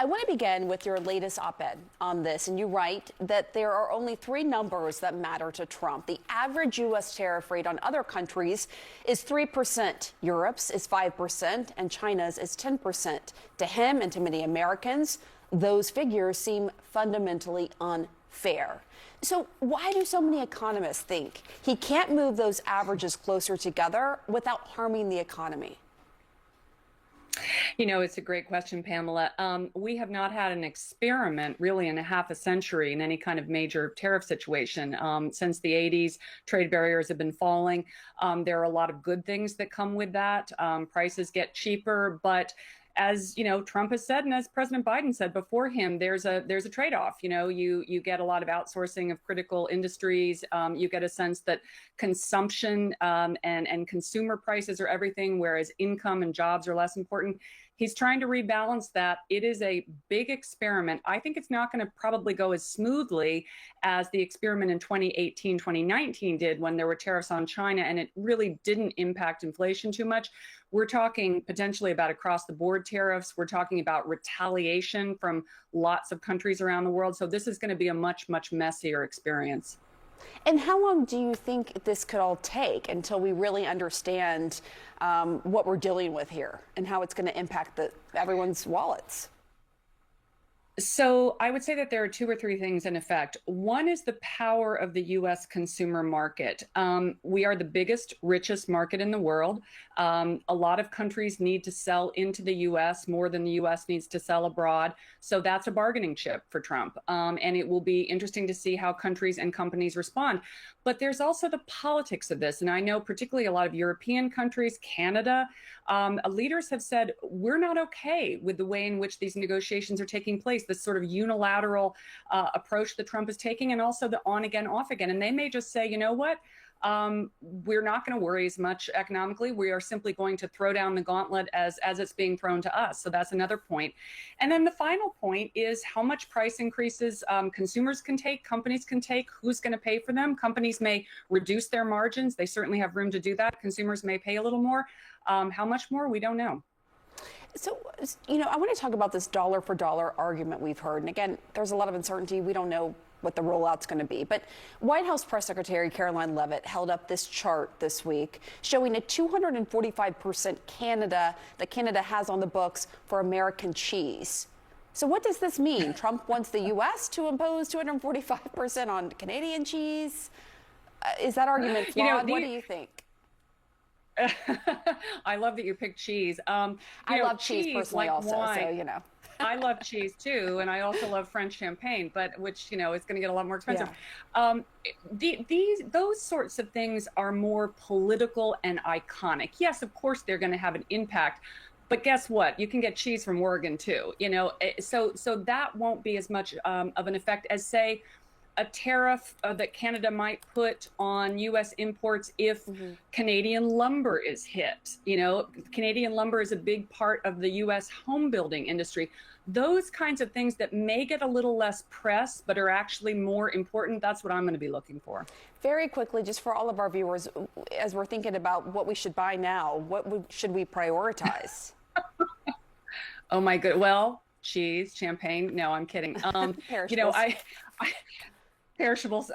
I want to begin with your latest op-ed on this, and you write that there are only three numbers that matter to Trump. The average U.S. tariff rate on other countries is 3%, Europe's is 5%, and China's is 10%. To him and to many Americans, those figures seem fundamentally unfair. So why do so many economists think he can't move those averages closer together without harming the economy? You know, it's a great question, Pamela. We have not had an experiment really in a half a century in any kind of major tariff situation. Since the 80s, trade barriers have been falling. There are a lot of good things that come with that. Prices get cheaper, but as you know, Trump has said, and as President Biden said before him, there's a trade-off. You know, you get a lot of outsourcing of critical industries. You get a sense that consumption and consumer prices are everything, whereas income and jobs are less important. He's trying to rebalance that. It is a big experiment. I think it's not going to probably go as smoothly as the experiment in 2018, 2019 did when there were tariffs on China, and it really didn't impact inflation too much. We're talking potentially about across-the-board tariffs. We're talking about retaliation from lots of countries around the world. So this is going to be a much, much messier experience. And how long do you think this could all take until we really understand what we're dealing with here and how it's going to impact everyone's wallets? So I would say that there are two or three things in effect. One is the power of the U.S. consumer market. We are the biggest, richest market in the world. A lot of countries need to sell into the U.S. more than the U.S. needs to sell abroad. So that's a bargaining chip for Trump. And it will be interesting to see how countries and companies respond. But there's also the politics of this. And I know particularly a lot of European countries, Canada, leaders have said, we're not okay with the way in which these negotiations are taking place, this sort of unilateral approach that Trump is taking, and also the on again, off again. And they may just say, you know what? We're not going to worry as much economically. We are simply going to throw down the gauntlet as it's being thrown to us. So that's another point. And then the final point is how much price increases consumers can take, companies can take, who's going to pay for them. Companies may reduce their margins. They certainly have room to do that. Consumers may pay a little more. How much more? We don't know. So, you know, I want to talk about this dollar for dollar argument we've heard. And again, there's a lot of uncertainty. We don't know what the rollout's going to be. But White House Press Secretary Caroline Leavitt held up this chart this week showing a 245% that Canada has on the books for American cheese. So what does this mean? Trump wants the U.S. to impose 245% on Canadian cheese? Is that argument flawed? You know, what do you think? I love that you picked cheese. I love cheese personally, like also, wine. So you know. I love cheese too, and I also love French champagne, but which you know is going to get a lot more expensive. Yeah. Those sorts of things are more political and iconic. Yes, of course they're going to have an impact, but guess what? You can get cheese from Oregon too. You know, so that won't be as much of an effect as say a tariff that Canada might put on U.S. imports if Canadian lumber is hit. You know, Canadian lumber is a big part of the U.S. home building industry. Those kinds of things that may get a little less press but are actually more important, that's what I'm going to be looking for. Very quickly, just for all of our viewers, as we're thinking about what we should buy now, what should we prioritize? Oh, my good. Well, cheese, champagne. No, I'm kidding. You know, perishables.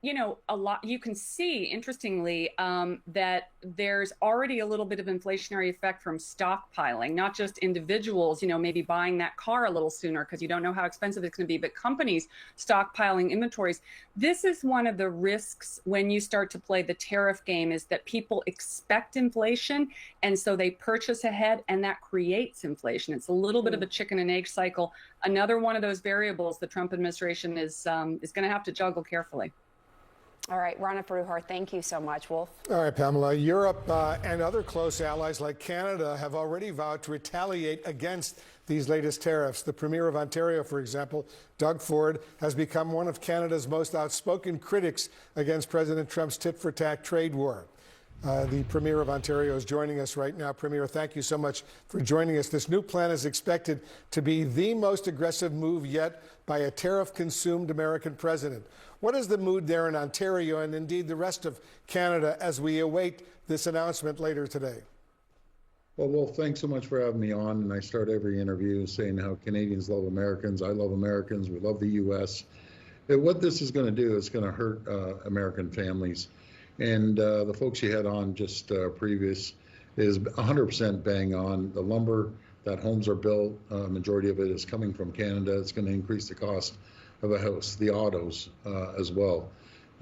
You know, a lot. You can see, interestingly, that there's already a little bit of inflationary effect from stockpiling, not just individuals, you know, maybe buying that car a little sooner because you don't know how expensive it's going to be, but companies stockpiling inventories. This is one of the risks when you start to play the tariff game, is that people expect inflation, and so they purchase ahead, and that creates inflation. It's a little bit of a chicken and egg cycle. Another one of those variables the Trump administration is going to have to juggle carefully. All right, Rana Foroohar, thank you so much. Wolf. All right, Pamela. Europe and other close allies like Canada have already vowed to retaliate against these latest tariffs. The Premier of Ontario, for example, Doug Ford, has become one of Canada's most outspoken critics against President Trump's tit-for-tat trade war. The Premier of Ontario is joining us right now. Premier, thank you so much for joining us. This new plan is expected to be the most aggressive move yet by a tariff-consumed American president. What is the mood there in Ontario and indeed the rest of Canada as we await this announcement later today? Well, Wolf, thanks so much for having me on. And I start every interview saying how Canadians love Americans. I love Americans. We love the U.S. And what this is going to do is going to hurt American families. And the folks you had on just previous is 100% bang on. The lumber that homes are built, majority of it is coming from Canada. It's going to increase the cost of a house, the autos as well.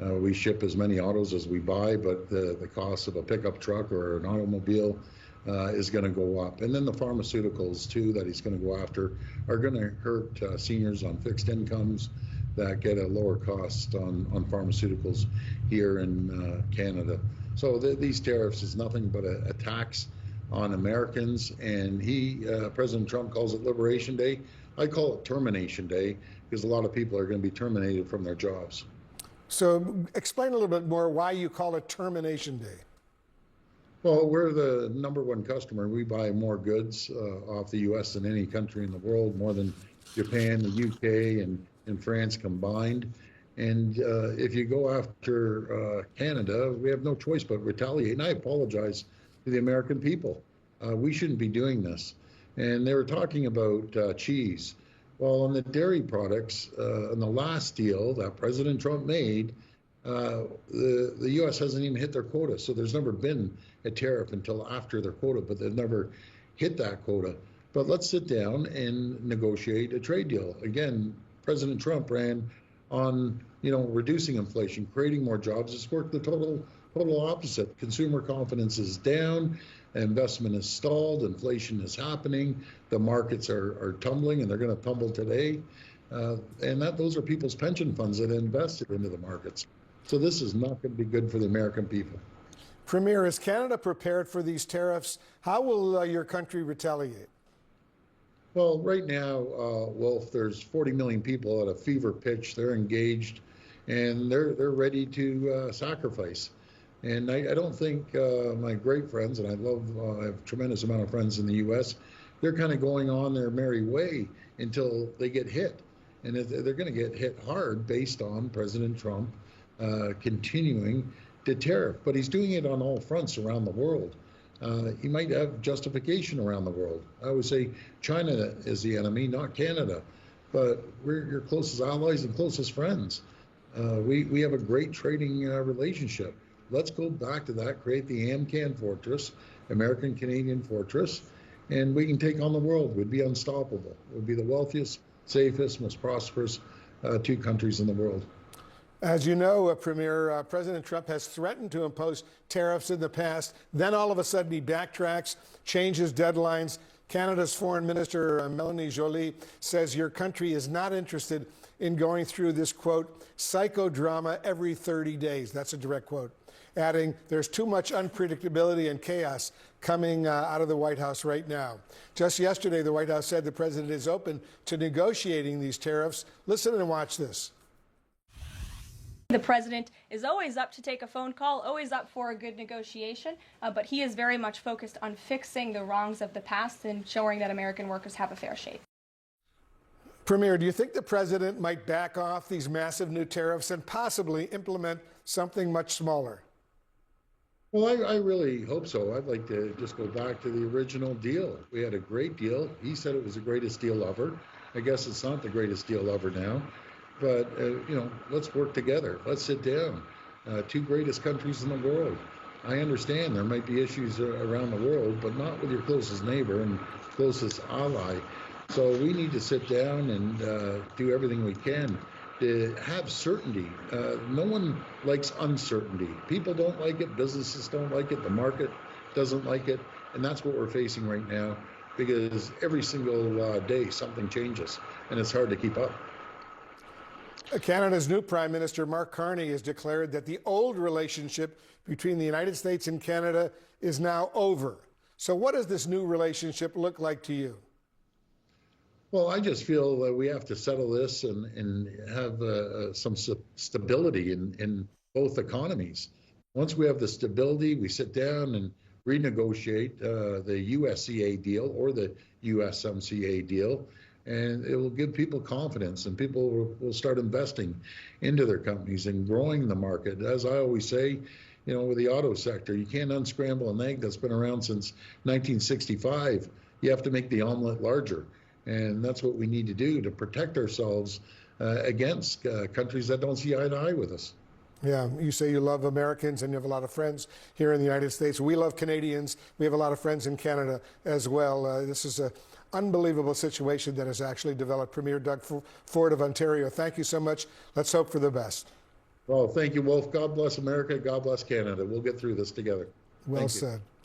We ship as many autos as we buy, but the cost of a pickup truck or an automobile is going to go up. And then the pharmaceuticals, too, that he's going to go after are going to hurt seniors on fixed incomes that get a lower cost on pharmaceuticals here in Canada. So these tariffs is nothing but a tax on Americans. And President Trump calls it Liberation Day. I call it Termination Day because a lot of people are going to be terminated from their jobs. So explain a little bit more why you call it Termination Day. Well, we're the #1 customer. We buy more goods off the U.S. than any country in the world, more than Japan, the U.K., and France combined. And if you go after Canada, we have no choice but retaliate. And I apologize to the American people. We shouldn't be doing this. And they were talking about cheese. Well, on the dairy products, on the last deal that President Trump made, the U.S. hasn't even hit their quota. So there's never been a tariff until after their quota, but they've never hit that quota. But let's sit down and negotiate a trade deal. Again, President Trump ran on, reducing inflation, creating more jobs. It's worked the total opposite. Consumer confidence is down, investment is stalled, inflation is happening, the markets are tumbling, and they're going to tumble today. And those are people's pension funds that invested into the markets. So this is not going to be good for the American people. Premier, is Canada prepared for these tariffs? How will your country retaliate? Well, right now, Wolf, there's 40 million people at a fever pitch. They're engaged, and they're ready to sacrifice. And I don't think my great friends, and I have a tremendous amount of friends in the U.S., they're kind of going on their merry way until they get hit. And they're going to get hit hard based on President Trump continuing to tariff. But he's doing it on all fronts around the world. He might have justification around the world. I would say China is the enemy, not Canada. But we're your closest allies and closest friends. We have a great trading relationship. Let's go back to that, create the AMCAN fortress, American-Canadian fortress, and we can take on the world. We'd be unstoppable. We'd be the wealthiest, safest, most prosperous 2 countries in the world. As you know, Premier, President Trump has threatened to impose tariffs in the past. Then all of a sudden he backtracks, changes deadlines. Canada's Foreign Minister, Melanie Joly, says your country is not interested in going through this, quote, psychodrama every 30 days. That's a direct quote. Adding, there's too much unpredictability and chaos coming out of the White House right now. Just yesterday, the White House said the president is open to negotiating these tariffs. Listen and watch this. The president is always up to take a phone call, always up for a good negotiation, but he is very much focused on fixing the wrongs of the past and ensuring that American workers have a fair shake. Premier, do you think the president might back off these massive new tariffs and possibly implement something much smaller? Well, I really hope so. I'd like to just go back to the original deal. We had a great deal. He said it was the greatest deal ever. I guess it's not the greatest deal ever now. But, let's work together. Let's sit down. 2 greatest countries in the world. I understand there might be issues around the world, but not with your closest neighbor and closest ally. So we need to sit down and do everything we can to have certainty. No one likes uncertainty. People don't like it. Businesses don't like it. The market doesn't like it. And that's what we're facing right now because every single day something changes and it's hard to keep up. Canada's new Prime Minister, Mark Carney, has declared that the old relationship between the United States and Canada is now over. So what does this new relationship look like to you? Well, I just feel that we have to settle this and have some stability in both economies. Once we have the stability, we sit down and renegotiate the USCA deal or the USMCA deal, and it will give people confidence, and people will start investing into their companies and growing the market. As I always say, with the auto sector. You can't unscramble an egg that's been around since 1965. You have to make the omelet larger. And that's what we need to do to protect ourselves against countries that don't see eye to eye with us. Yeah, you say you love Americans and you have a lot of friends here in the United States. We love Canadians. We have a lot of friends in Canada as well. This is an unbelievable situation that has actually developed. Premier Doug Ford of Ontario, thank you so much. Let's hope for the best. Well, thank you, Wolf. God bless America. God bless Canada. We'll get through this together. Well said.